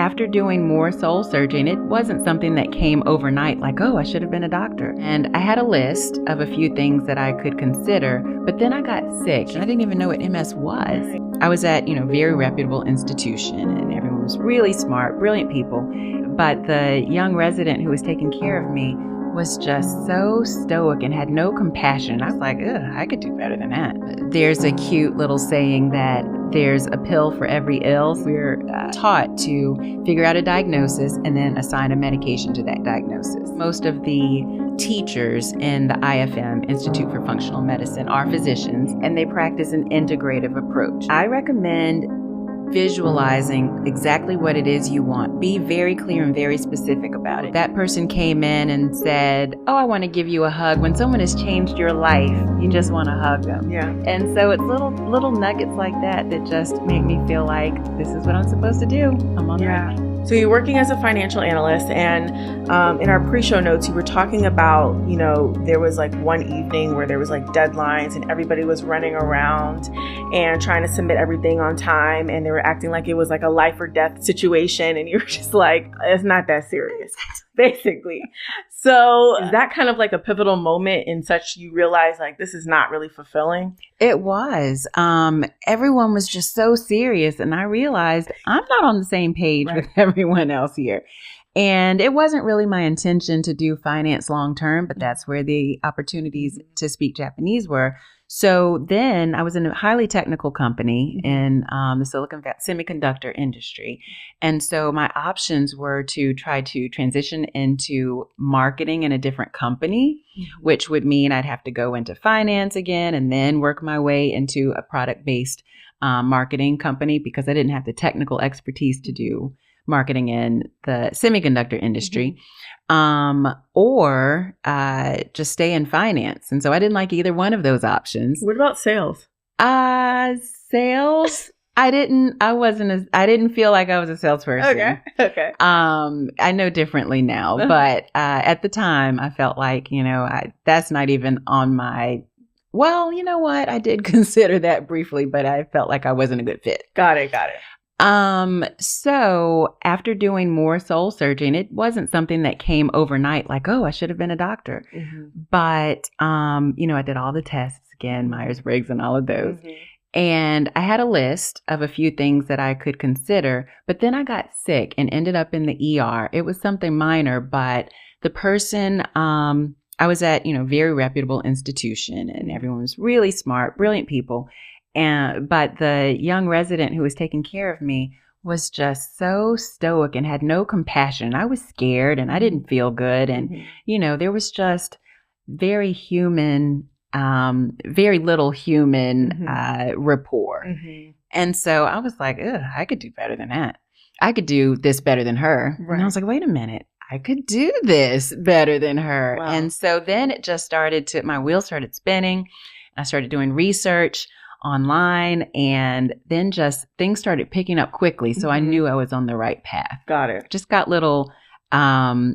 after doing more soul searching, it wasn't something that came overnight like, oh, I should have been a doctor. And I had a list of a few things that I could consider, but then I got sick and I didn't even know what MS was. I was at, very reputable institution and everyone was really smart, brilliant people. But the young resident who was taking care of me was just so stoic and had no compassion. I was like, ugh, I could do better than that. There's a cute little saying that there's a pill for every ill. We're taught to figure out a diagnosis and then assign a medication to that diagnosis. Most of the teachers in the IFM, Institute for Functional Medicine, are physicians, and they practice an integrative approach. I recommend visualizing exactly what it is you want. Be very clear and very specific about it. That person came in and said, oh, I want to give you a hug. When someone has changed your life, you just want to hug them. Yeah. And so it's little nuggets like that that just make me feel like this is what I'm supposed to do. I'm on the right track. So you're working as a financial analyst, and in our pre-show notes, you were talking about, there was like one evening where there was like deadlines and everybody was running around and trying to submit everything on time, and they were acting like it was like a life or death situation, and you were just like, it's not that serious, basically. So is that kind of like a pivotal moment in such you realize like this is not really fulfilling? It was. Everyone was just so serious, and I realized I'm not on the same page with everyone else here. And it wasn't really my intention to do finance long term, but that's where the opportunities to speak Japanese were. So then I was in a highly technical company in the semiconductor industry. And so my options were to try to transition into marketing in a different company, which would mean I'd have to go into finance again and then work my way into a product-based marketing company because I didn't have the technical expertise to do marketing in the semiconductor industry. Or just stay in finance. And so I didn't like either one of those options. What about sales? Sales, I didn't feel like I was a salesperson. Okay. I know differently now, but at the time I felt like, that's not even on my, well, you know what? I did consider that briefly, but I felt like I wasn't a good fit. Got it. So after doing more soul searching, it wasn't something that came overnight like, oh, I should have been a doctor. But, I did all the tests again, Myers-Briggs and all of those. And I had a list of a few things that I could consider, but then I got sick and ended up in the ER. It was something minor, but the person, I was at, very reputable institution and everyone was really smart, brilliant people. But the young resident who was taking care of me was just so stoic and had no compassion. I was scared and I didn't feel good. And, there was just very little human rapport. And so I was like, ugh, I could do better than that. I could do this better than her. And I was like, wait a minute. I could do this better than her. Wow. And so then it just my wheels started spinning. I started doing research online, and then just things started picking up quickly. So I knew I was on the right path. Got it. Just got little nods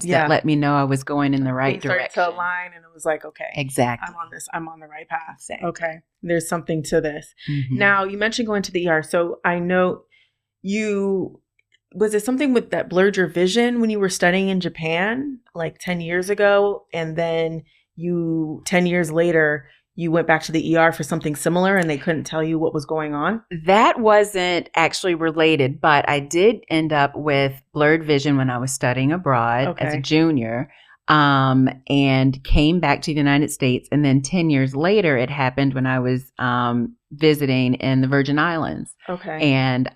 that let me know I was going in the right direction. Started to align, and it was like, okay, exactly. I'm on the right path. Exactly. Okay. There's something to this. Now, you mentioned going to the ER. So I know was it something with that blurred your vision when you were studying in Japan like 10 years ago? And then 10 years later, you went back to the ER for something similar and they couldn't tell you what was going on? That wasn't actually related, but I did end up with blurred vision when I was studying abroad as a junior, and came back to the United States. And then 10 years later, it happened when I was visiting in the Virgin Islands. And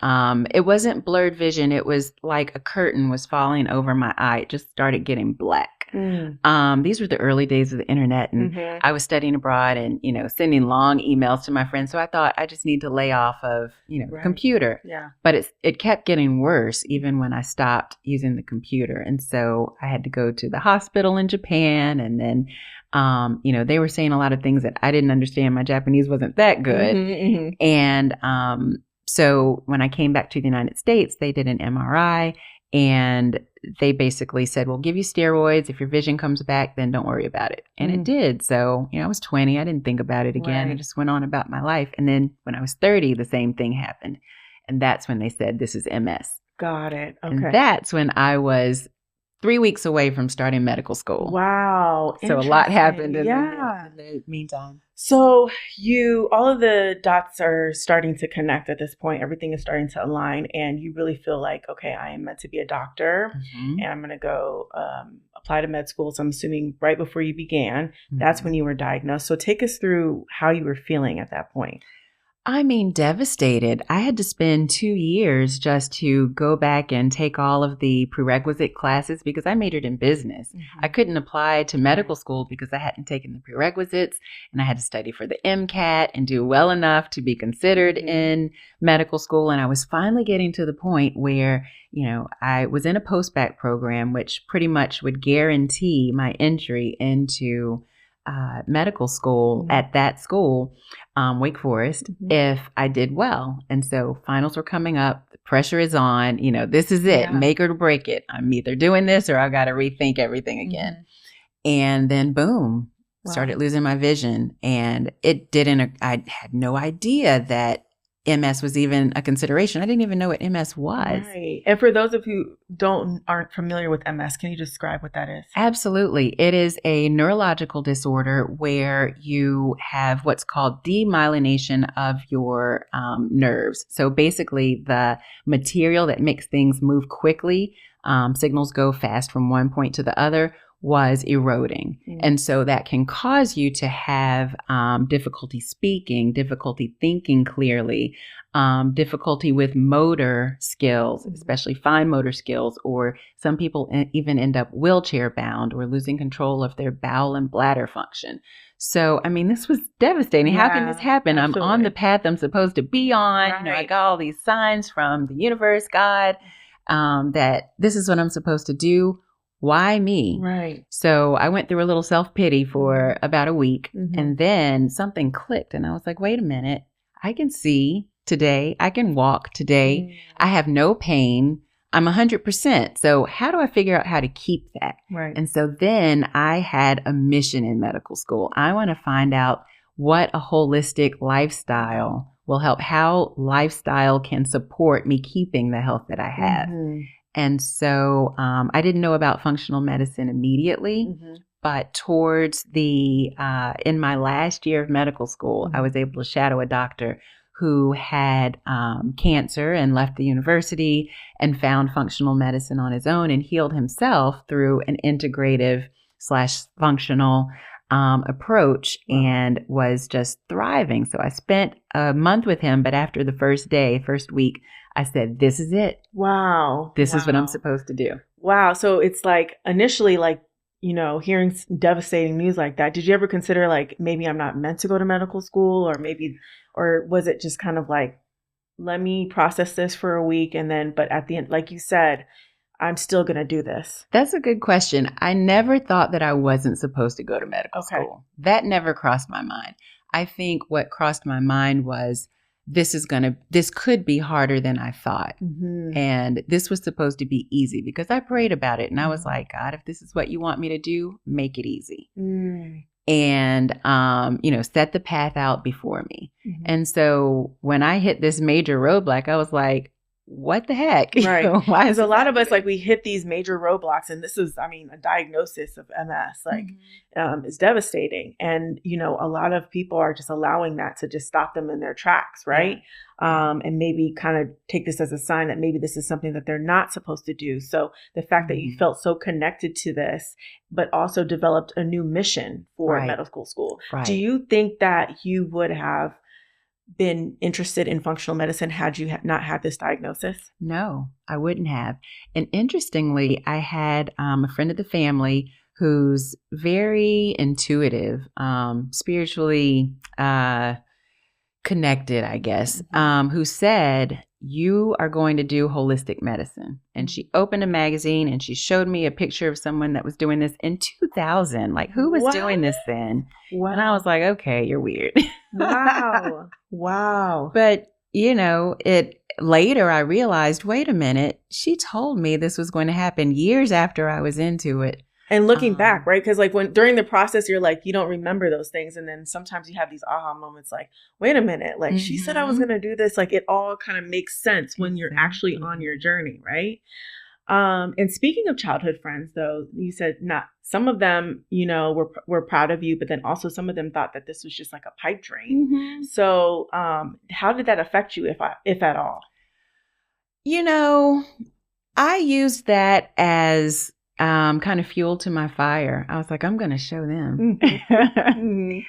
it wasn't blurred vision. It was like a curtain was falling over my eye. It just started getting black. These were the early days of the internet, and I was studying abroad and, sending long emails to my friends. So I thought I just need to lay off of, computer. Yeah. But it kept getting worse even when I stopped using the computer. And so I had to go to the hospital in Japan, and then, they were saying a lot of things that I didn't understand. My Japanese wasn't that good. And so when I came back to the United States, they did an MRI. And they basically said, we'll give you steroids. If your vision comes back, then don't worry about it. And it did. So, I was 20. I didn't think about it again. I just went on about my life. And then when I was 30, the same thing happened. And that's when they said, this is MS. Got it. Okay. And that's when I was 3 weeks away from starting medical school. Wow. So a lot happened in Yeah. the meantime. So all of the dots are starting to connect at this point. Everything is starting to align, and you really feel like, okay, I am meant to be a doctor, and I'm going to go apply to med school. So I'm assuming right before you began, that's when you were diagnosed. So take us through how you were feeling at that point. I mean, devastated. I had to spend 2 years just to go back and take all of the prerequisite classes because I majored in business. I couldn't apply to medical school because I hadn't taken the prerequisites, and I had to study for the MCAT and do well enough to be considered in medical school. And I was finally getting to the point where, I was in a post-bac program, which pretty much would guarantee my entry into medical school at that school, Wake Forest, if I did well. And so finals were coming up. The pressure is on. This is it. Make or break it. I'm either doing this or I've got to rethink everything again. And then boom, started losing my vision. And I had no idea that MS was even a consideration. I didn't even know what MS was. Right. And for those of you who aren't familiar with MS, can you describe what that is? Absolutely. It is a neurological disorder where you have what's called demyelination of your nerves. So basically the material that makes things move quickly, signals go fast from one point to the other, was eroding. And so that can cause you to have difficulty speaking, difficulty thinking clearly, difficulty with motor skills, especially fine motor skills, or some people even end up wheelchair bound or losing control of their bowel and bladder function. So, I mean, this was devastating. How can this happen? Absolutely. I'm on the path I'm supposed to be on. Right. I got all these signs from the universe, God, that this is what I'm supposed to do. Why me? Right. So I went through a little self-pity for about a week, and then something clicked, and I was like, wait a minute. I can see today. I can walk today. I have no pain. I'm 100%. So how do I figure out how to keep that? Right. And so then I had a mission in medical school. I want to find out what a holistic lifestyle will help, how lifestyle can support me keeping the health that I have. And so I didn't know about functional medicine immediately, but towards in my last year of medical school, I was able to shadow a doctor who had cancer and left the university and found functional medicine on his own and healed himself through an integrative / functional approach and was just thriving. So I spent a month with him, but after the first week, I said, this is it. Wow. This is what I'm supposed to do. Wow. So it's like initially hearing devastating news like that. Did you ever consider maybe I'm not meant to go to medical school or was it just kind of like, let me process this for a week but at the end, like you said, I'm still going to do this? That's a good question. I never thought that I wasn't supposed to go to medical school. That never crossed my mind. I think what crossed my mind was, this could be harder than I thought. And this was supposed to be easy because I prayed about it and I was like, God, if this is what you want me to do, make it easy. And, set the path out before me. And so when I hit this major roadblock, I was like, what the heck? Right. Why is a lot of us, we hit these major roadblocks, and this is, a diagnosis of MS, is devastating. And, a lot of people are just allowing that to just stop them in their tracks. Right. And maybe kind of take this as a sign that maybe this is something that they're not supposed to do. So the fact that you felt so connected to this, but also developed a new mission for medical school. Do you think that you would have been interested in functional medicine had you not had this diagnosis? No, I wouldn't have. And interestingly, I had a friend of the family who's very intuitive, spiritually connected, I guess, who said, you are going to do holistic medicine. And she opened a magazine and she showed me a picture of someone that was doing this in 2000. Like, who was doing this then? Wow. And I was like, okay, you're weird. Wow. Wow. But, later I realized, wait a minute, she told me this was going to happen years after I was into it. And looking back, right? Because like when during the process, you're like, you don't remember those things. And then sometimes you have these aha moments like, wait a minute, like she said I was going to do this. Like it all kind of makes sense when you're actually on your journey, right? And speaking of childhood friends, though, you said not some of them, you know, were proud of you, but then also some of them thought that this was just like a pipe dream. So how did that affect you, if at all? You know, I used that as kind of fuel to my fire. I was like, I'm going to show them.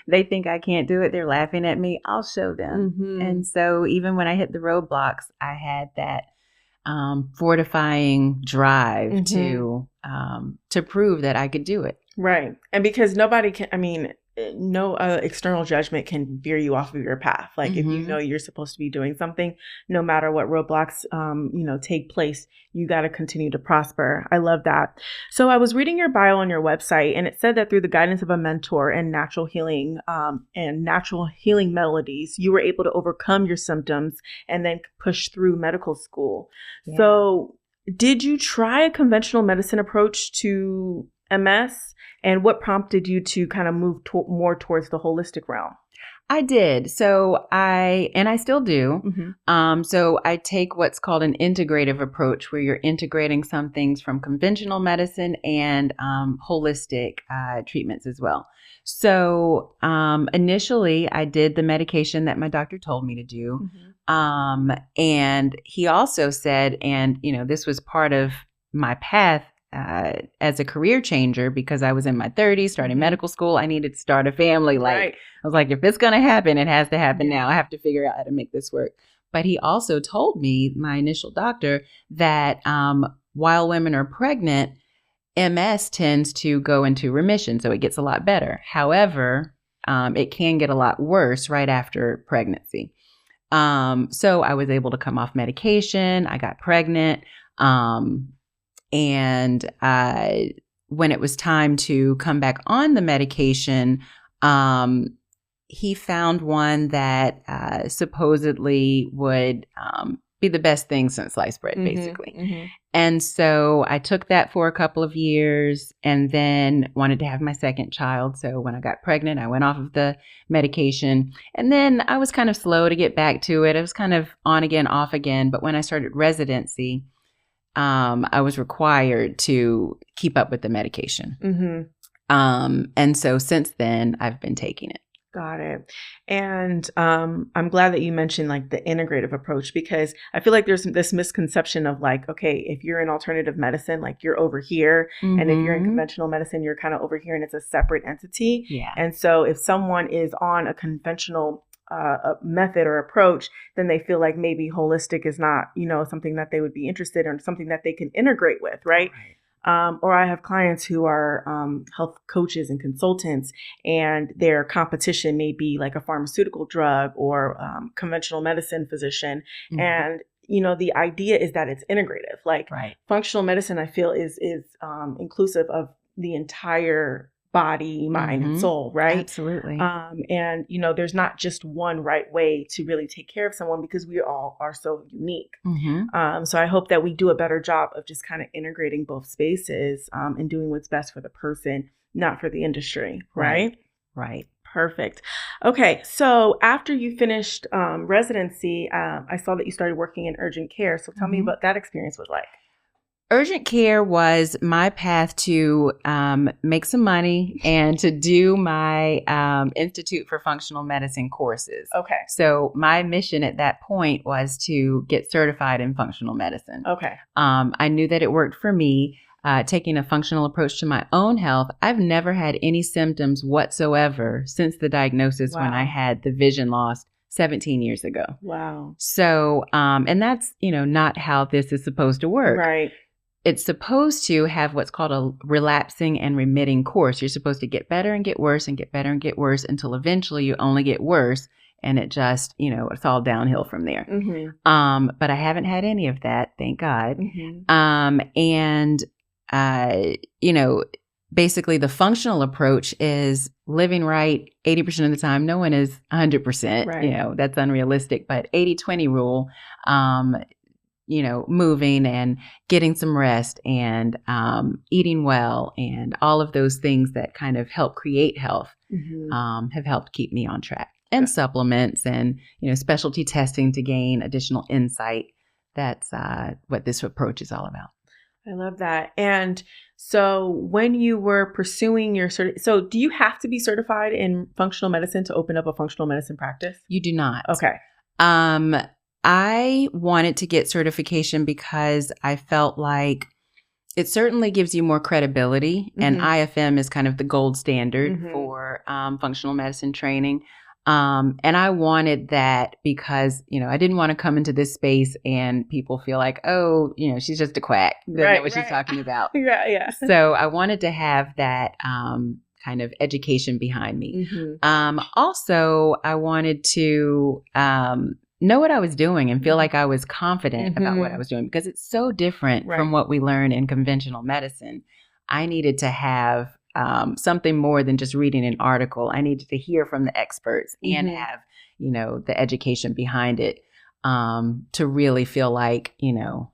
They think I can't do it. They're laughing at me. I'll show them. And so even when I hit the roadblocks, I had that fortifying drive to prove that I could do it. Right. And because nobody can, I mean, no external judgment can veer you off of your path. Like if you know you're supposed to be doing something, no matter what roadblocks, you know, take place, you got to continue to prosper. I love that. So I was reading your bio on your website, and it said that through the guidance of a mentor and natural healing melodies, you were able to overcome your symptoms and then push through medical school. Yeah. So did you try a conventional medicine approach to MS? And what prompted you to kind of move more towards the holistic realm? I did. So I still do. So I take what's called an integrative approach, where you're integrating some things from conventional medicine and holistic treatments as well. So initially I did the medication that my doctor told me to do. And he also said, and you know, this was part of my path as a career changer, because I was in my 30s, starting medical school. I needed to start a family. Like I was like, if it's going to happen, it has to happen now. I have to figure out how to make this work. But he also told me, my initial doctor, that while women are pregnant, MS tends to go into remission. So it gets a lot better. However, it can get a lot worse right after pregnancy. So I was able to come off medication. I got pregnant. And when it was time to come back on the medication, he found one that supposedly would be the best thing since sliced bread, basically. And so I took that for a couple of years and then wanted to have my second child. So when I got pregnant, I went off of the medication. And then I was kind of slow to get back to it. I was kind of on again, off again. But when I started residency, I was required to keep up with the medication. And so since then, I've been taking it. Got it. And I'm glad that you mentioned like the integrative approach, because I feel like there's this misconception of like, okay, if you're in alternative medicine, like you're over here. And if you're in conventional medicine, you're kind of over here and it's a separate entity. Yeah. And so if someone is on a conventional a method or approach, then they feel like maybe holistic is not, you know, something that they would be interested in, or something that they can integrate with, right? Or I have clients who are health coaches and consultants, and their competition may be like a pharmaceutical drug or conventional medicine physician. And, you know, the idea is that it's integrative. Like functional medicine, I feel is inclusive of the entire body, mind, and soul, right? Absolutely. And, you know, there's not just one right way to really take care of someone, because we all are so unique. So I hope that we do a better job of just kind of integrating both spaces and doing what's best for the person, not for the industry, right? Right. Perfect. Okay. So after you finished residency, I saw that you started working in urgent care. So tell me what that experience was like. Urgent care was my path to make some money and to do my Institute for Functional Medicine courses. Okay. So my mission at that point was to get certified in functional medicine. Okay. I knew that it worked for me. Taking a functional approach to my own health, I've never had any symptoms whatsoever since the diagnosis when I had the vision loss 17 years ago. Wow. So, and that's, you know, not how this is supposed to work. Right. It's supposed to have what's called a relapsing and remitting course. You're supposed to get better and get worse and get better and get worse until eventually you only get worse. And it just, you know, it's all downhill from there. But I haven't had any of that, thank God. You know, basically the functional approach is living right 80% of the time. No one is 100%, you know, that's unrealistic, but 80-20 rule, moving and getting some rest and eating well and all of those things that kind of help create health have helped keep me on track. And supplements and, specialty testing to gain additional insight. That's what this approach is all about. I love that. And so when you were pursuing your so do you have to be certified in functional medicine to open up a functional medicine practice? You do not. Okay. I wanted to get certification because I felt like it certainly gives you more credibility, and IFM is kind of the gold standard for functional medicine training. And I wanted that because, I didn't want to come into this space and people feel like, oh, she's just a quack. Doesn't know what she's talking about. Yeah. So I wanted to have that kind of education behind me. Also, I wanted to know what I was doing and feel like I was confident about what I was doing, because it's so different from what we learn in conventional medicine. I needed to have something more than just reading an article. I needed to hear from the experts and have, the education behind it to really feel like,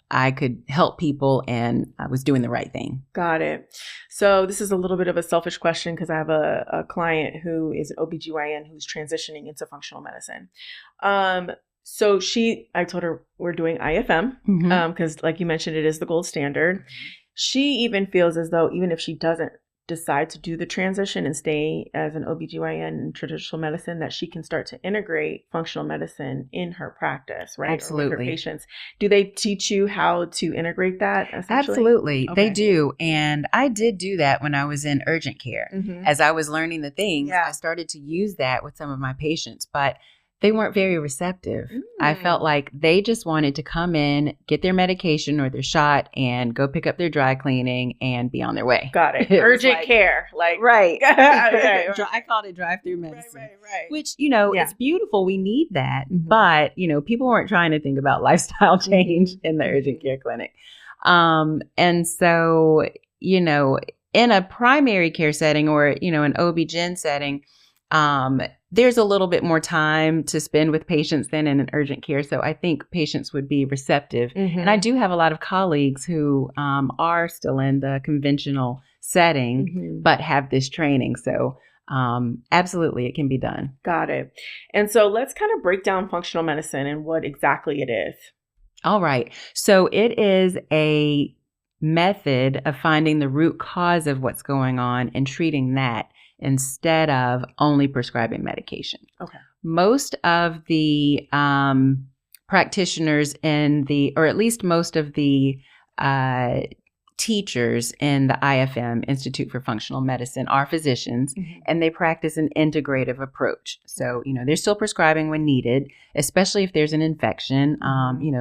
I could help people and I was doing the right thing. Got it. So this is a little bit of a selfish question because I have a client who is an OBGYN who's transitioning into functional medicine. So I told her we're doing IFM because like you mentioned, it is the gold standard. She even feels as though even if she doesn't decide to do the transition and stay as an OBGYN in traditional medicine, that she can start to integrate functional medicine in her practice, right? Absolutely. Or with her patients. Do they teach you how to integrate that? Absolutely. Okay. They do. And I did do that when I was in urgent care. As I was learning the things, I started to use that with some of my patients, but they weren't very receptive. I felt like they just wanted to come in, get their medication or their shot, and go pick up their dry cleaning and be on their way. Got it. Urgent care. Right. Right. I called it drive-through medicine. Right. Which, it's beautiful. We need that. But, people weren't trying to think about lifestyle change in the urgent care clinic. And so, in a primary care setting or, an OB-GYN setting, there's a little bit more time to spend with patients than in an urgent care. So I think patients would be receptive. And I do have a lot of colleagues who are still in the conventional setting, but have this training. So absolutely, it can be done. Got it. And so let's kind of break down functional medicine and what exactly it is. All right. So it is a method of finding the root cause of what's going on and treating that, instead of only prescribing medication. Okay. Most of the practitioners or at least most of the teachers in the IFM, Institute for Functional Medicine, are physicians, and they practice an integrative approach. So, they're still prescribing when needed, especially if there's an infection.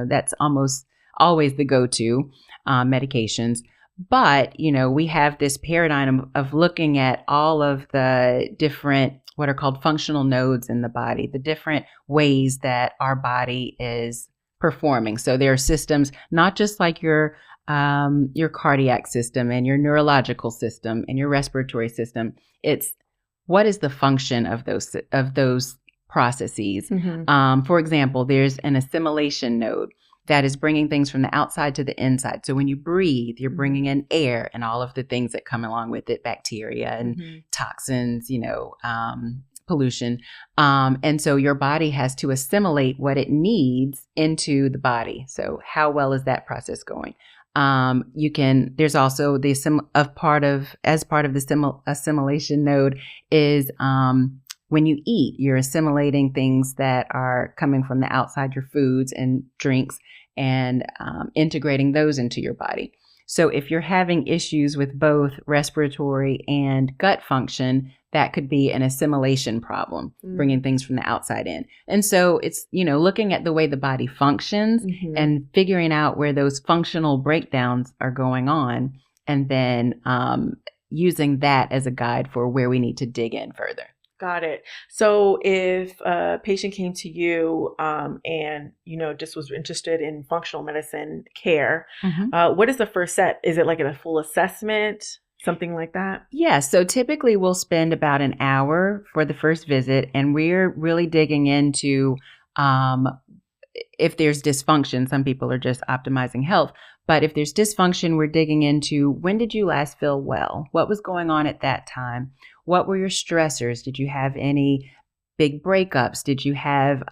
That's almost always the go-to medications. But, we have this paradigm of looking at all of the different, what are called functional nodes in the body, the different ways that our body is performing. So there are systems, not just like your cardiac system and your neurological system and your respiratory system. It's what is the function of those processes. For example, there's an assimilation node that is bringing things from the outside to the inside. So when you breathe, you're bringing in air and all of the things that come along with it, bacteria and toxins, pollution. And so your body has to assimilate what it needs into the body. So how well is that process going? There's also as part of the assimilation node is when you eat, you're assimilating things that are coming from the outside, your foods and drinks, and integrating those into your body. So if you're having issues with both respiratory and gut function, that could be an assimilation problem, bringing things from the outside in. And so it's, looking at the way the body functions and figuring out where those functional breakdowns are going on, and then using that as a guide for where we need to dig in further. Got it. So if a patient came to you and, just was interested in functional medicine care, what is the first step? Is it like a full assessment, something like that? Yeah. So typically we'll spend about an hour for the first visit, and we're really digging into if there's dysfunction, some people are just optimizing health. But if there's dysfunction, we're digging into when did you last feel well? What was going on at that time? What were your stressors? Did you have any big breakups? Did you have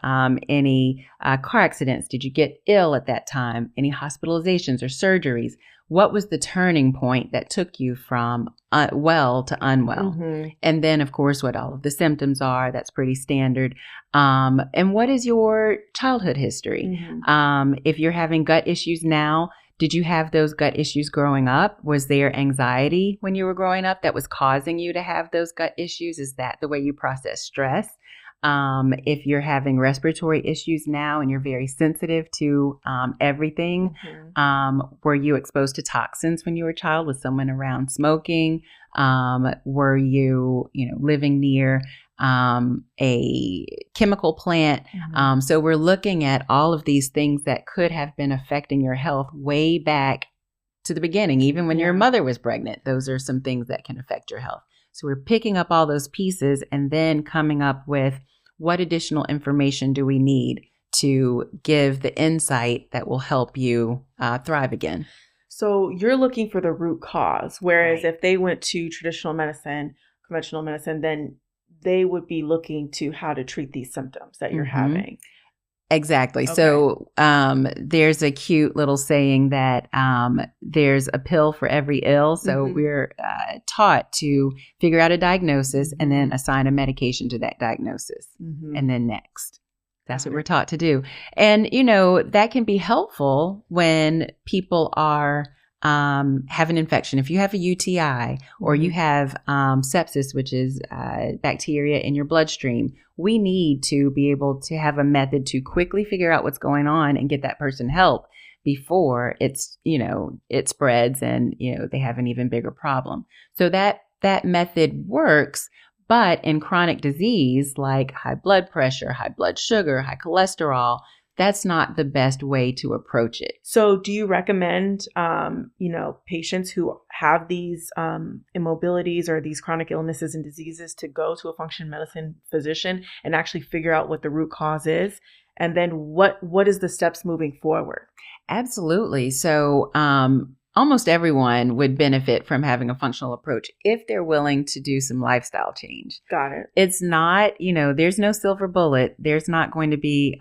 any car accidents? Did you get ill at that time? Any hospitalizations or surgeries? What was the turning point that took you from well to unwell? Mm-hmm. And then, of course, what all of the symptoms are. That's pretty standard. And what is your childhood history? Mm-hmm. If you're having gut issues now, did you have those gut issues growing up? Was there anxiety when you were growing up that was causing you to have those gut issues? Is that the way you process stress? If you're having respiratory issues now and you're very sensitive to everything, were you exposed to toxins when you were a child? Was someone around smoking? Were you, living near a chemical plant? So we're looking at all of these things that could have been affecting your health way back to the beginning, even when your mother was pregnant. Those are some things that can affect your health. So we're picking up all those pieces and then coming up with what additional information do we need to give the insight that will help you thrive again. So you're looking for the root cause, whereas Right. if they went to traditional medicine, conventional medicine, then they would be looking to how to treat these symptoms that you're having. Exactly. Okay. So there's a cute little saying that there's a pill for every ill. So we're taught to figure out a diagnosis and then assign a medication to that diagnosis. And then next. That's what we're taught to do. And, that can be helpful when people are have an infection. If you have a UTI or you have sepsis, which is bacteria in your bloodstream, we need to be able to have a method to quickly figure out what's going on and get that person help before it's, it spreads and, they have an even bigger problem. So that method works. But in chronic disease like high blood pressure, high blood sugar, high cholesterol, that's not the best way to approach it. So do you recommend, patients who have these immobilities or these chronic illnesses and diseases to go to a functional medicine physician and actually figure out what the root cause is? And then what is the steps moving forward? Absolutely. So almost everyone would benefit from having a functional approach if they're willing to do some lifestyle change. Got it. It's not, there's no silver bullet. There's not going to be,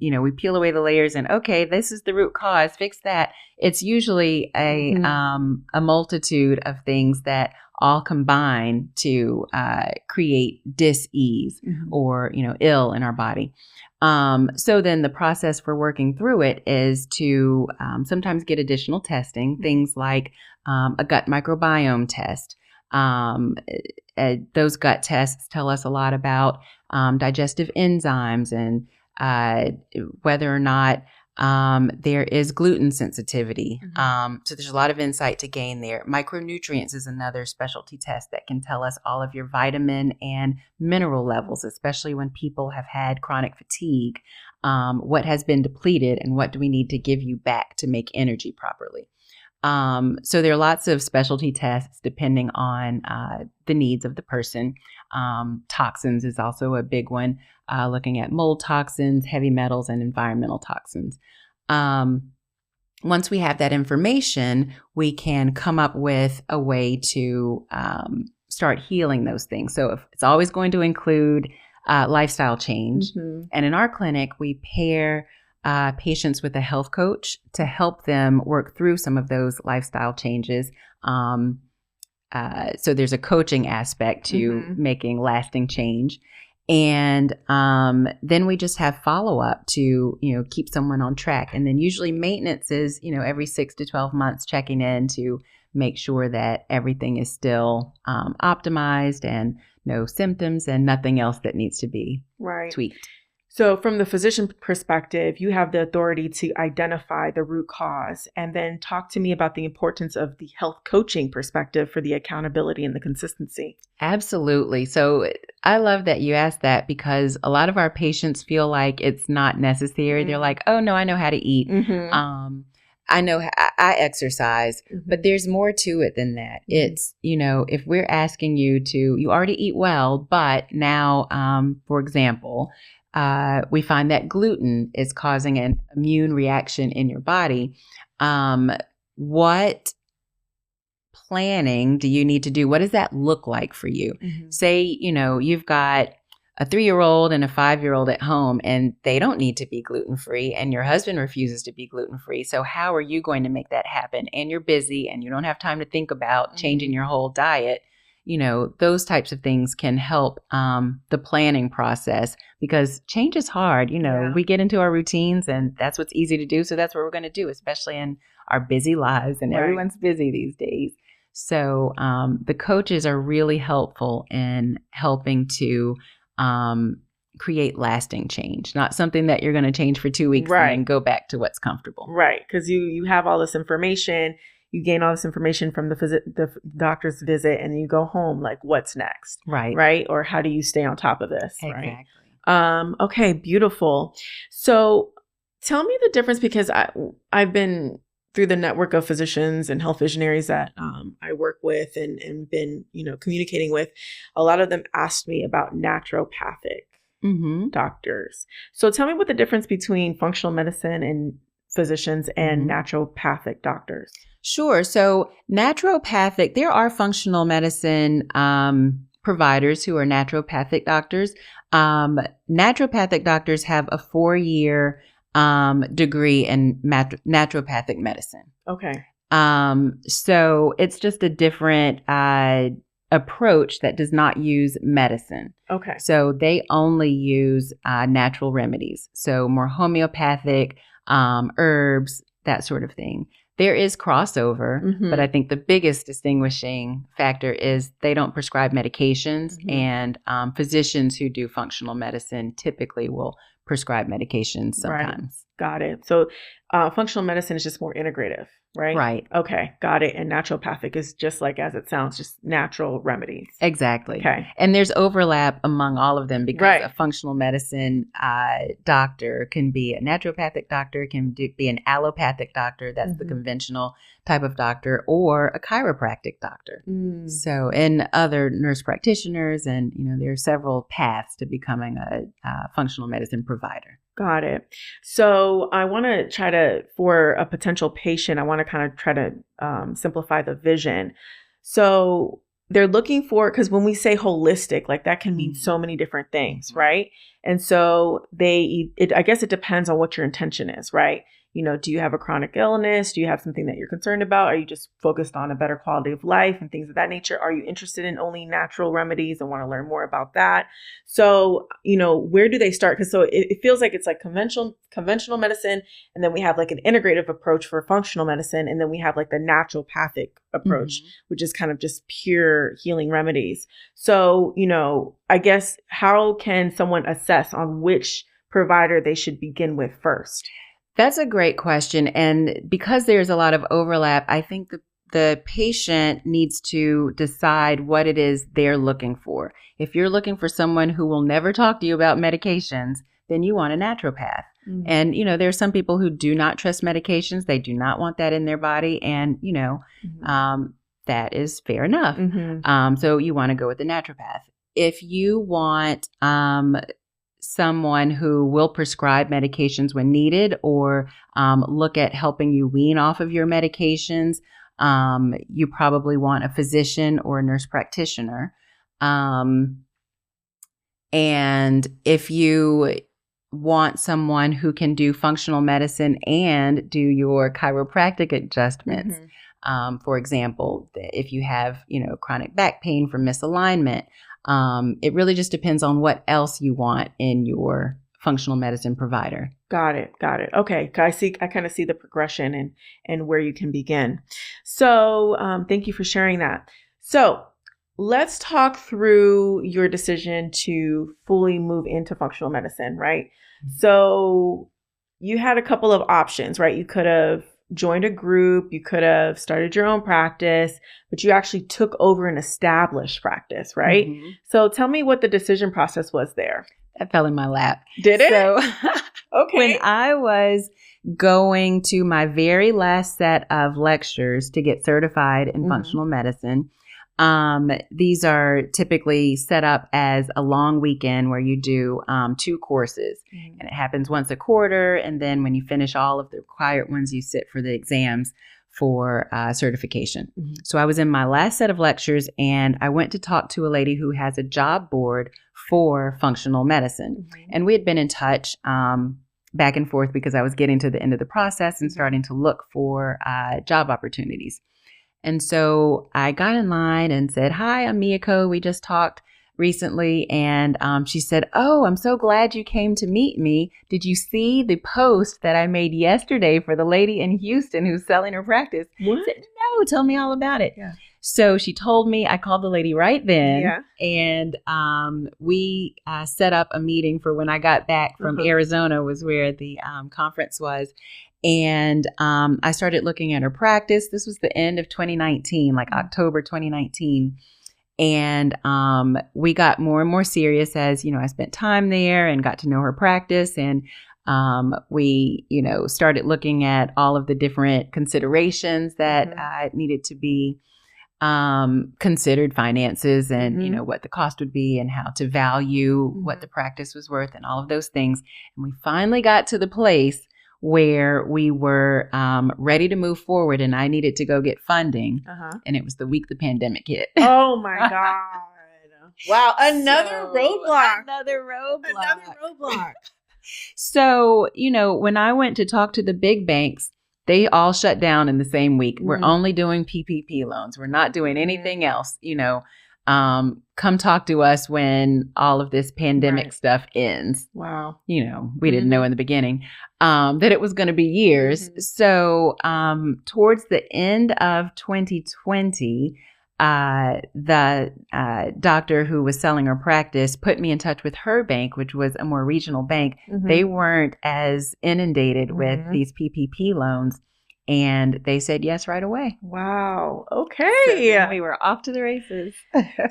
we peel away the layers and, okay, this is the root cause, fix that. It's usually a multitude of things that all combine to create dis-ease or, ill in our body. So then the process for working through it is to sometimes get additional testing, things like a gut microbiome test. Those gut tests tell us a lot about digestive enzymes and whether or not there is gluten sensitivity. So there's a lot of insight to gain there. Micronutrients is another specialty test that can tell us all of your vitamin and mineral levels, especially when people have had chronic fatigue. What has been depleted and what do we need to give you back to make energy properly? So there are lots of specialty tests depending on the needs of the person. Toxins is also a big one, looking at mold toxins, heavy metals, and environmental toxins. Once we have that information, we can come up with a way to start healing those things. So if it's always going to include lifestyle change. And in our clinic, we pair patients with a health coach to help them work through some of those lifestyle changes. So there's a coaching aspect to making lasting change. And then we just have follow-up to, keep someone on track. And then usually maintenance is, every 6 to 12 months checking in to make sure that everything is still optimized and no symptoms and nothing else that needs to be tweaked. So from the physician perspective, you have the authority to identify the root cause, and then talk to me about the importance of the health coaching perspective for the accountability and the consistency. Absolutely. So I love that you asked that because a lot of our patients feel like it's not necessary. They're like, oh, no, I know how to eat. I know I exercise, but there's more to it than that. It's, if we're asking you to, you already eat well, but now, for example, we find that gluten is causing an immune reaction in your body. What planning do you need to do? What does that look like for you? Mm-hmm. Say, you've got a 3-year-old and a 5-year-old at home, and they don't need to be gluten-free, and your husband refuses to be gluten-free. So how are you going to make that happen? And you're busy and you don't have time to think about changing your whole diet. Those types of things can help the planning process, because change is hard. We get into our routines and that's what's easy to do. So that's what we're going to do, especially in our busy lives, and everyone's busy these days. So the coaches are really helpful in helping to create lasting change, not something that you're going to change for 2 weeks and then go back to what's comfortable. Right. Because you have all this information, you gain all this information from the doctor's visit, and you go home like, what's next? Right. Right. Or how do you stay on top of this? Exactly. Right. Okay. Beautiful. So tell me the difference, because I've been through the network of physicians and health visionaries that I work with and been, communicating with. A lot of them asked me about naturopathic doctors. So tell me what the difference between functional medicine and physicians and naturopathic doctors. Sure. So naturopathic, there are functional medicine providers who are naturopathic doctors. Naturopathic doctors have a 4-year degree in naturopathic medicine. Okay. So it's just a different approach that does not use medicine. Okay. So they only use natural remedies. So more homeopathic, herbs, that sort of thing. There is crossover, but I think the biggest distinguishing factor is they don't prescribe medications, and physicians who do functional medicine typically will prescribe medications sometimes. Right. Got it. So functional medicine is just more integrative, right? Right. Okay. Got it. And naturopathic is just like as it sounds, just natural remedies. Exactly. Okay. And there's overlap among all of them, because a functional medicine doctor can be a naturopathic doctor, can be an allopathic doctor, that's the conventional type of doctor, or a chiropractic doctor. So, and other nurse practitioners, and there are several paths to becoming a functional medicine provider. Got it. So I want to try to, for a potential patient, I want to kind of try to simplify the vision. So they're looking for, because when we say holistic, like that can mean so many different things, right? And so I guess it depends on what your intention is, right? Do you have a chronic illness? Do you have something that you're concerned about? Are you just focused on a better quality of life and things of that nature? Are you interested in only natural remedies and want to learn more about that? So, where do they start? Because it feels like it's like conventional medicine, and then we have like an integrative approach for functional medicine, and then we have like the naturopathic approach, which is kind of just pure healing remedies. So, I guess how can someone assess on which provider they should begin with first? That's a great question. And because there's a lot of overlap, I think the patient needs to decide what it is they're looking for. If you're looking for someone who will never talk to you about medications, then you want a naturopath. And, there are some people who do not trust medications. They do not want that in their body. And, that is fair enough. So you want to go with the naturopath. If you want someone who will prescribe medications when needed, or look at helping you wean off of your medications, you probably want a physician or a nurse practitioner. And if you want someone who can do functional medicine and do your chiropractic adjustments, for example, if you have, chronic back pain from misalignment, it really just depends on what else you want in your functional medicine provider. Got it. Okay. I kind of see the progression and where you can begin. So thank you for sharing that. So let's talk through your decision to fully move into functional medicine, right? So you had a couple of options, right? You could have joined a group, you could have started your own practice, but you actually took over an established practice, right? So tell me what the decision process was there. That fell in my lap. Did it? So okay. When I was going to my very last set of lectures to get certified in functional medicine, These are typically set up as a long weekend where you do 2 courses, and it happens once a quarter. And then when you finish all of the required ones, you sit for the exams for certification. So I was in my last set of lectures, and I went to talk to a lady who has a job board for functional medicine. And we had been in touch back and forth because I was getting to the end of the process and starting to look for job opportunities. And so I got in line and said, "Hi, I'm Miiko. We just talked recently." And she said, "Oh, I'm so glad you came to meet me. Did you see the post that I made yesterday for the lady in Houston who's selling her practice?" What? I said, "No, tell me all about it." Yeah. So she told me. I called the lady right then. Yeah. And we set up a meeting for when I got back from Arizona, was where the conference was. And I started looking at her practice. This was the end of 2019, like October 2019. And we got more and more serious as, I spent time there and got to know her practice. And we, started looking at all of the different considerations that needed to be considered, finances and, what the cost would be and how to value what the practice was worth and all of those things. And we finally got to the place where we were ready to move forward, and I needed to go get funding. And it was the week the pandemic hit. Oh my God. Wow. Another roadblock. Another roadblock. So, when I went to talk to the big banks, they all shut down in the same week. We're only doing PPP loans. We're not doing anything else. Come talk to us when all of this pandemic stuff ends. Wow. We didn't know in the beginning that it was going to be years. So towards the end of 2020, the doctor who was selling her practice put me in touch with her bank, which was a more regional bank. They weren't as inundated with these PPP loans. And they said yes right away. Wow. Okay. So we were off to the races.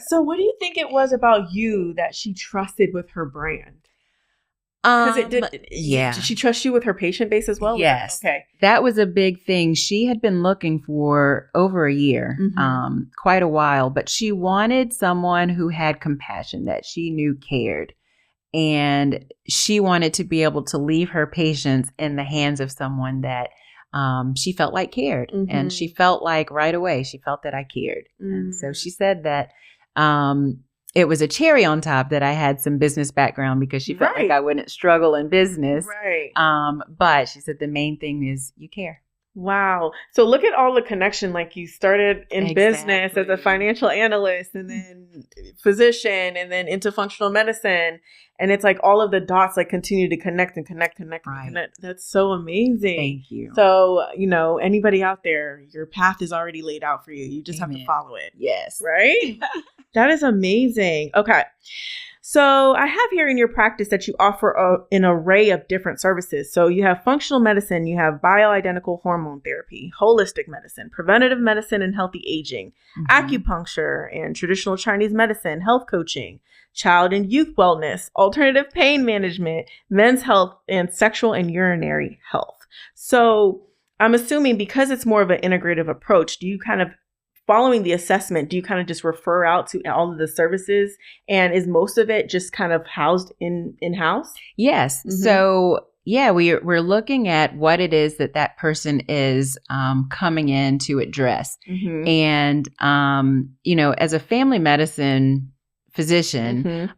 So what do you think it was about you that she trusted with her brand? Because did she trust you with her patient base as well? Yes. Okay. That was a big thing. She had been looking for over a year, quite a while, but she wanted someone who had compassion, that she knew cared. And she wanted to be able to leave her patients in the hands of someone that she felt like cared. And she felt like right away, she felt that I cared. And so she said that it was a cherry on top that I had some business background, because she felt like I wouldn't struggle in business. Right. But she said the main thing is you care. Wow. So look at all the connection. Like, you started in business as a financial analyst, and then physician, and then into functional medicine. And it's like all of the dots like continue to connect and connect. That's so amazing. Thank you. So, anybody out there, your path is already laid out for you. You just have to follow it. Yes. Right? That is amazing. Okay. So I have here in your practice that you offer an array of different services. So you have functional medicine, you have bioidentical hormone therapy, holistic medicine, preventative medicine and healthy aging, acupuncture and traditional Chinese medicine, health coaching, child and youth wellness, alternative pain management, men's health, and sexual and urinary health. So I'm assuming because it's more of an integrative approach, do you kind of, following the assessment, do you kind of just refer out to all of the services, and is most of it just kind of housed in-house? Yes. So we're looking at what it is that person is coming in to address. And, as a family medicine physician,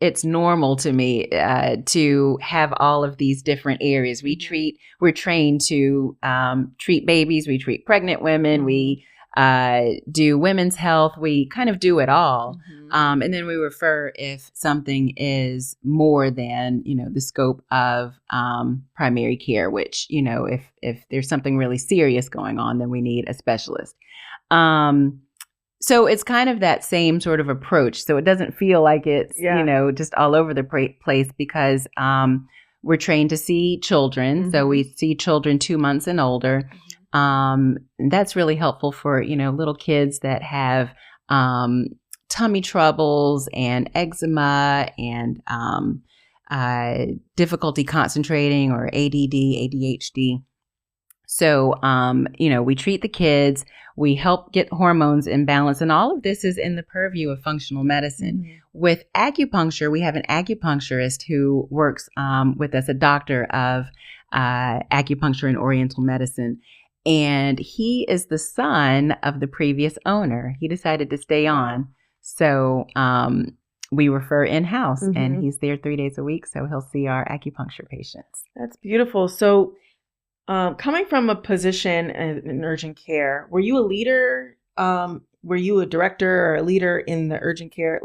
it's normal to me to have all of these different areas. We're trained to treat babies. We treat pregnant women. We do women's health. We kind of do it all. And then we refer if something is more than, the scope of primary care, which, if there's something really serious going on, then we need a specialist. So it's kind of that same sort of approach. So it doesn't feel like it's, just all over the place, because we're trained to see children. So we see children 2 months and older. And that's really helpful for, little kids that have tummy troubles and eczema and difficulty concentrating, or ADD, ADHD. So, we treat the kids, we help get hormones in balance, and all of this is in the purview of functional medicine. Mm-hmm. With acupuncture, we have an acupuncturist who works with us, a doctor of acupuncture and oriental medicine. And he is the son of the previous owner. He decided to stay on. So we refer in-house, and he's there 3 days a week. So he'll see our acupuncture patients. That's beautiful. So coming from a position in urgent care, were you a leader? Were you a director or a leader in the urgent care,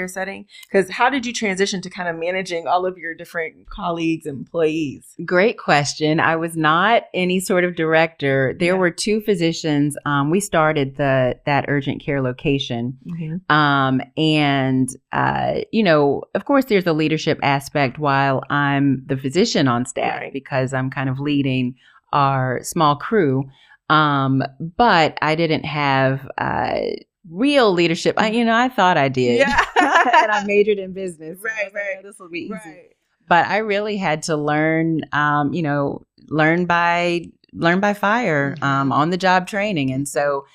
setting? Because how did you transition to kind of managing all of your different colleagues and employees? Great question. I was not any sort of director. There were 2 physicians. We started that urgent care location. And of course, there's a leadership aspect while I'm the physician on staff, because I'm kind of leading our small crew. But I didn't have real leadership. I thought I did. Yeah. And I majored in business. Right. This will be easy. Right. But I really had to learn, learn by fire, on the job training. And so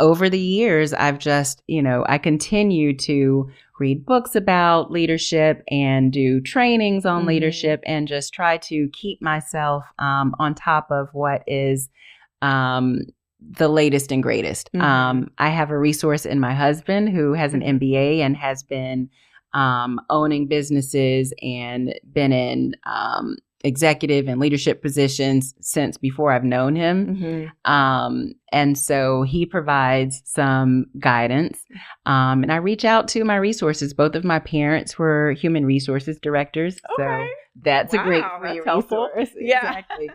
over the years, I've just, I continue to read books about leadership and do trainings on leadership, and just try to keep myself on top of what is the latest and greatest. I have a resource in my husband who has an MBA and has been owning businesses and been in executive and leadership positions since before I've known him. And so he provides some guidance. And I reach out to my resources. Both of my parents were human resources directors. So that's a great free resource. Yeah. Exactly.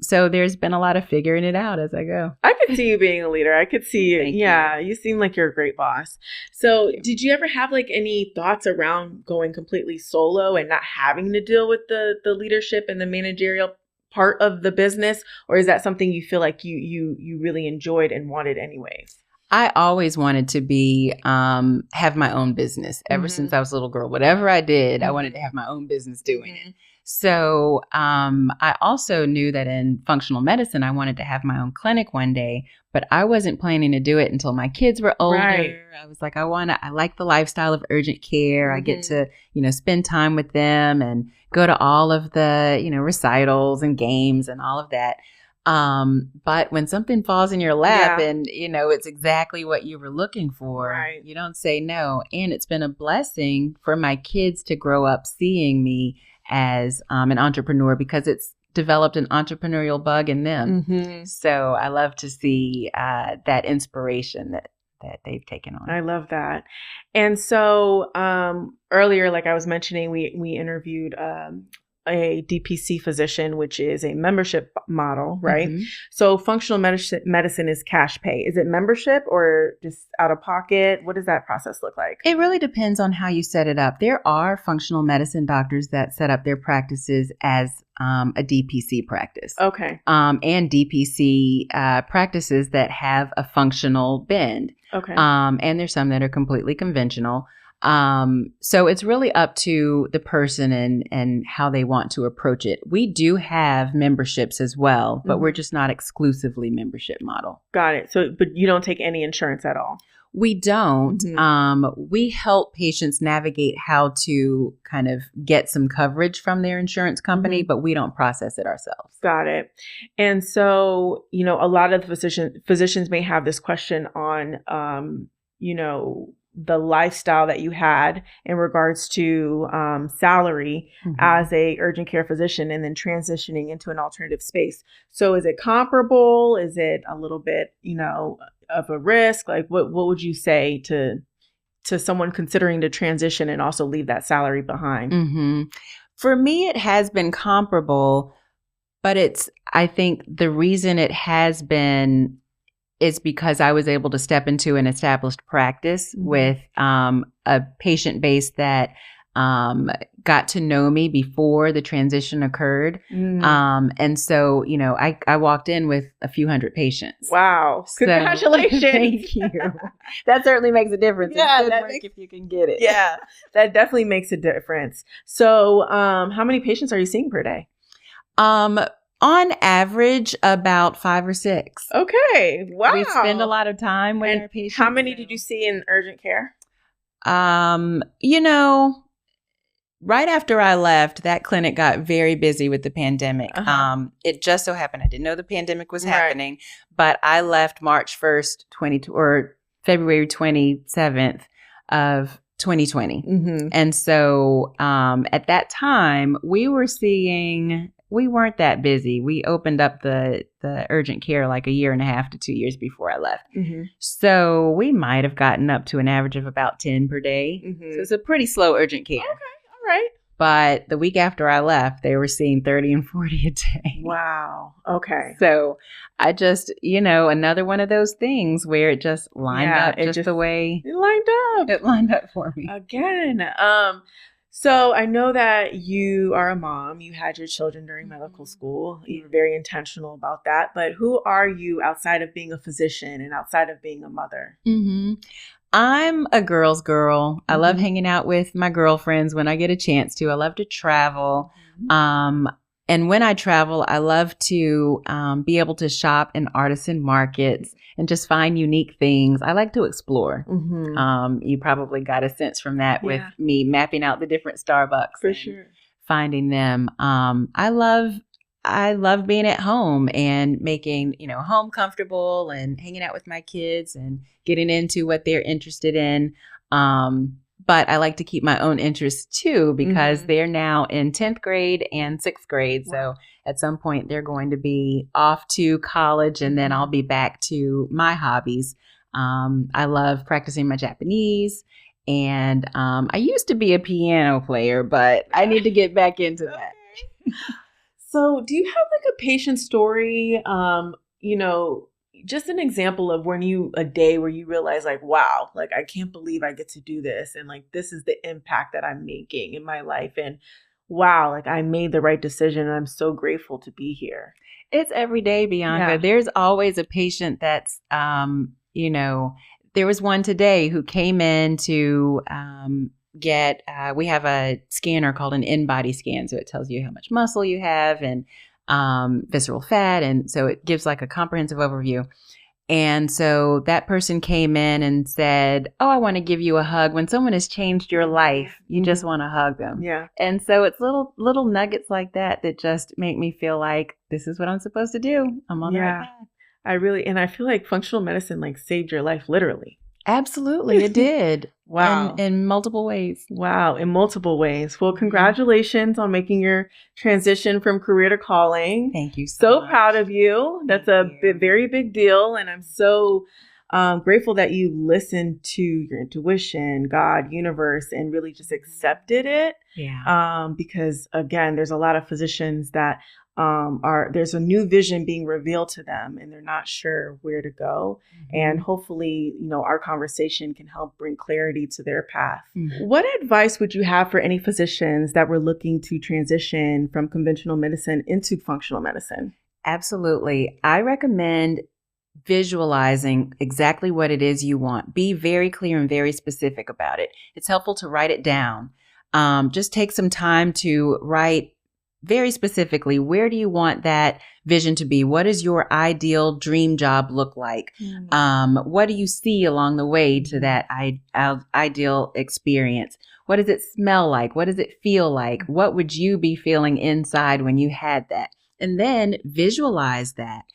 So there's been a lot of figuring it out as I go. I could see you being a leader. I could see you. Thank you seem like you're a great boss. So did you ever have any thoughts around going completely solo and not having to deal with the leadership and the managerial part of the business? Or is that something you feel like you really enjoyed and wanted anyways? I always wanted to be, have my own business ever since I was a little girl. Whatever I did, I wanted to have my own business doing it. So I also knew that in functional medicine, I wanted to have my own clinic one day, but I wasn't planning to do it until my kids were older. I was like, I like the lifestyle of urgent care. I get to, spend time with them and go to all of the, recitals and games and all of that. But when something falls in your lap and, it's exactly what you were looking for, you don't say no. And it's been a blessing for my kids to grow up seeing me as an entrepreneur, because it's developed an entrepreneurial bug in them. So I love to see that inspiration that they've taken on. I love that. And so earlier, like I was mentioning, we interviewed a DPC physician, which is a membership model, right? So functional medicine is cash pay. Is it membership or just out of pocket? What does that process look like? It really depends on how you set it up. There are functional medicine doctors that set up their practices as a DPC practice. Okay. And DPC practices that have a functional bend. Okay. And there's some that are completely conventional. So it's really up to the person and how they want to approach it. We do have memberships as well, but we're just not exclusively membership model. Got it. So, but you don't take any insurance at all? We don't. We help patients navigate how to kind of get some coverage from their insurance company, but we don't process it ourselves. Got it. And so, a lot of physicians may have this question on, the lifestyle that you had in regards to salary as a urgent care physician and then transitioning into an alternative space. So is it comparable? Is it a little bit, of a risk? Like what would you say to someone considering to transition and also leave that salary behind? For me, it has been comparable, but I think the reason it has been is because I was able to step into an established practice with a patient base that got to know me before the transition occurred. And so, I walked in with a few hundred patients. Wow. Congratulations. Thank you. That certainly makes a difference. Yeah, it's good work if you can get it. Yeah, that definitely makes a difference. So how many patients are you seeing per day? On average, about 5 or 6. Okay. Wow. We spend a lot of time with And our patients. how many did you see in urgent care? Right after I left, that clinic got very busy with the pandemic. It just so happened I didn't know the pandemic was happening, but I left March 1st, or February 27th of 2020. Mm-hmm. And so at that time, we weren't that busy. We opened up the urgent care like a year and a half to 2 years before I left. Mm-hmm. So we might have gotten up to an average of about 10 per day. Mm-hmm. So it's a pretty slow urgent care. Okay. All right. But the week after I left, they were seeing 30 and 40 a day. Wow. Okay. So I just, another one of those things where it just lined up just the way it lined up. It lined up for me. Again. So I know that you are a mom. You had your children during medical school. You were very intentional about that. But who are you outside of being a physician and outside of being a mother? Mm-hmm. I'm a girl's girl. I love hanging out with my girlfriends when I get a chance to. I love to travel. And when I travel, I love to be able to shop in artisan markets and just find unique things. I like to explore. You probably got a sense from that with me mapping out the different Starbucks. For sure. Finding them. I love being at home and making, home comfortable and hanging out with my kids and getting into what they're interested in. But I like to keep my own interests too, because they're now in 10th grade and 6th grade. So at some point they're going to be off to college and then I'll be back to my hobbies. I love practicing my Japanese. And I used to be a piano player, but I need to get back into that. So do you have like a patient story, just an example of a day where you realize like, wow, like I can't believe I get to do this. And like, this is the impact that I'm making in my life. And wow, like I made the right decision and I'm so grateful to be here. It's every day, Bianca. There's always a patient that's, there was one today who came in to we have a scanner called an in-body scan. So it tells you how much muscle you have and visceral fat. And so it gives like a comprehensive overview. And so that person came in and said, oh, I want to give you a hug. When someone has changed your life, you just want to hug them. Yeah. And so it's little nuggets like that just make me feel like this is what I'm supposed to do. I'm on the right path. I feel like functional medicine like saved your life literally. Absolutely. It did. Wow. In multiple ways. Wow. In multiple ways. Well, congratulations on making your transition from career to calling. Thank you so much. Proud of you. That's very big deal. And I'm so grateful that you listened to your intuition, God, universe, and really just accepted it. Yeah. Because again, there's a lot of physicians that there's a new vision being revealed to them and they're not sure where to go. And hopefully, our conversation can help bring clarity to their path. What advice would you have for any physicians that were looking to transition from conventional medicine into functional medicine? Absolutely. I recommend visualizing exactly what it is you want. Be very clear and very specific about it. It's helpful to write it down. Just take some time to write very specifically, where do you want that vision to be? What does your ideal dream job look like? What do you see along the way to that ideal experience? What does it smell like? What does it feel like? What would you be feeling inside when you had that? And then visualize that.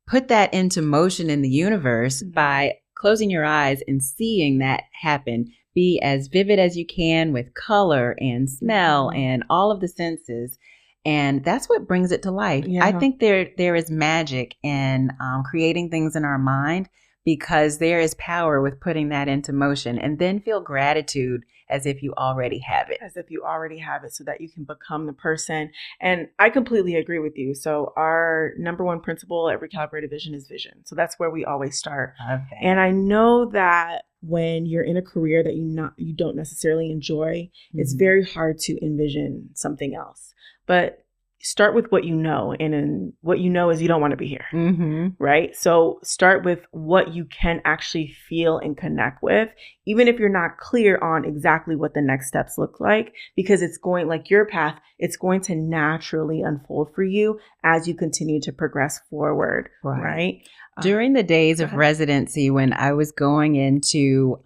Put that into motion in the universe by closing your eyes and seeing that happen. Be as vivid as you can with color and smell and all of the senses. And that's what brings it to life. Yeah. I think there is magic in creating things in our mind, because there is power with putting that into motion, and then feel gratitude as if you already have it. As if you already have it, so that you can become the person. And I completely agree with you. So our number one principle at Recalibrated Vision is vision. So that's where we always start. Okay. And I know that when you're in a career that you don't necessarily enjoy, it's very hard to envision something else. But start with what you know. And what you know is you don't want to be here. Mm-hmm. Right? So start with what you can actually feel and connect with, even if you're not clear on exactly what the next steps look like, because it's going, like your path, it's going to naturally unfold for you as you continue to progress forward. Right? During the days of ahead. residency, when I was going into,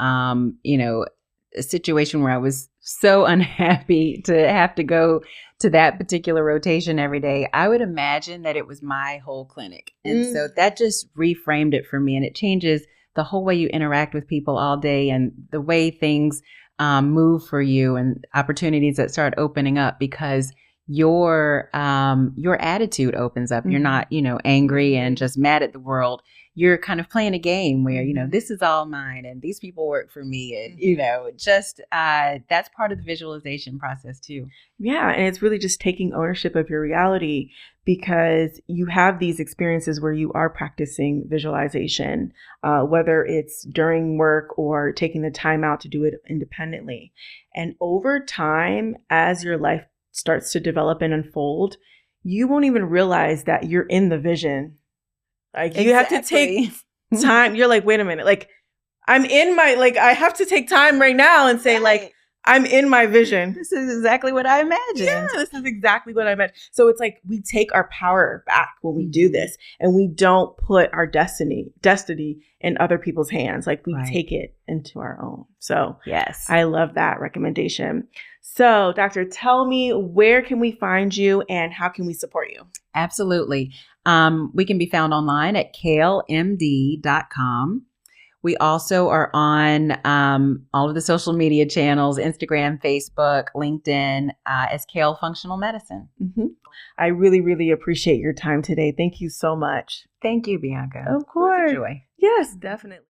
a situation where I was so unhappy to have to go to that particular rotation every day, I would imagine that it was my whole clinic. And so that just reframed it for me. And it changes the whole way you interact with people all day and the way things move for you and opportunities that start opening up because your attitude opens up. You're not, angry and just mad at the world. You're kind of playing a game where, this is all mine and these people work for me. And, that's part of the visualization process too. Yeah. And it's really just taking ownership of your reality because you have these experiences where you are practicing visualization, whether it's during work or taking the time out to do it independently. And over time, as your life starts to develop and unfold, you won't even realize that you're in the vision. Like you have to take time. You're like, wait a minute. Like I'm in my, like, I have to take time right now and say like, I'm in my vision. This is exactly what I imagined. Yeah, this is exactly what I imagined. So it's like we take our power back when we do this and we don't put our destiny in other people's hands. Like we take it into our own. So yes, I love that recommendation. So doctor, tell me, where can we find you and how can we support you? Absolutely. We can be found online at kalemd.com. We also are on all of the social media channels, Instagram, Facebook, LinkedIn, as Kale Functional Medicine. Mm-hmm. I really, really appreciate your time today. Thank you so much. Thank you, Bianca. Of course. It was a joy. Yes, definitely.